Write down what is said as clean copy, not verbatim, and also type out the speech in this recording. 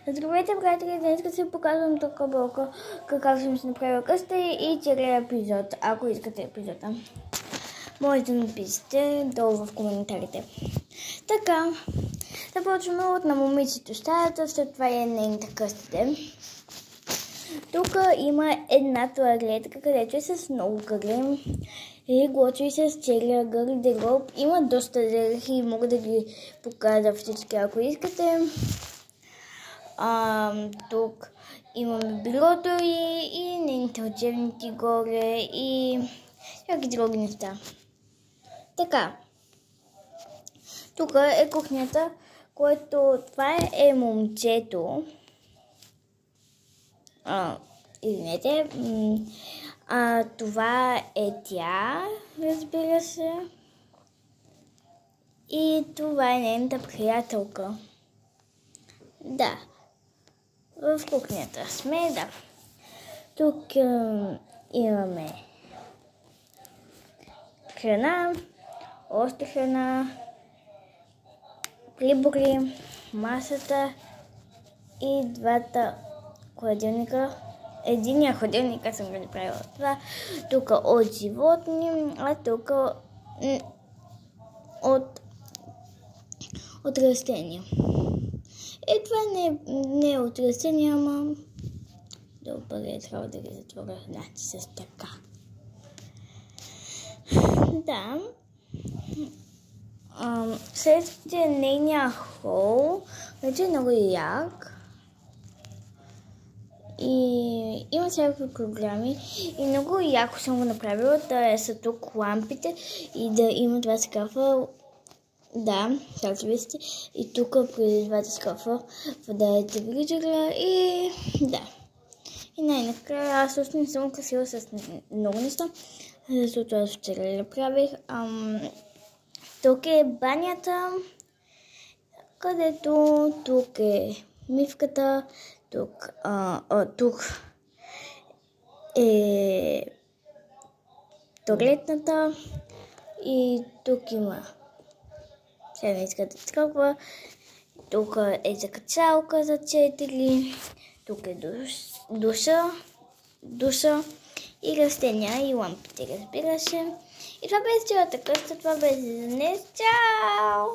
Здравейте, приятели! Днес ще показвам тук блока как съм си направила къща и целият епизод. Ако искате епизода, може да напишете долу в коментарите. Така, започваме от на момичето стаята, след това е нейната къща. Тук има една туалетка, където е с много гърли и готви с целия гардероб. Има доста дрехи, мога да ги покажа всички, ако искате. Тук имаме бюрото и нейните учебници горе и всяки други неща. Така, тук е кухнята, което това е момчето. Извинете, това е тя, разбира се. И това е нейната приятелка. Да. В кухнята сме, да. Тук имаме храна, още храна, прибори, масата и двата хладилника. Единия хладилник, аз съм го направила това. Тук от животни, а тук от растения. И това не е от растения, ама добре, трябва да ги затворя с така. Да. Следващия нейния хол, вече е много як. И има всякакви програми. И много яко съм го направила, да са тук лампите и да има два скафа. Да, както виждате. И тук преди двата скафа вода е телевизора и да. И най-накрая аз още не съм красила с много неща, защото аз вчера ли правих. Тук е банята, където тук е мивката, тук е туалетната и тук има. Сега не иска да тръгва. Тук е закачалка за 4. Тук е душа и растения и лампите, разбира се. И това беше цялата къща. Това беше за днес. Чао!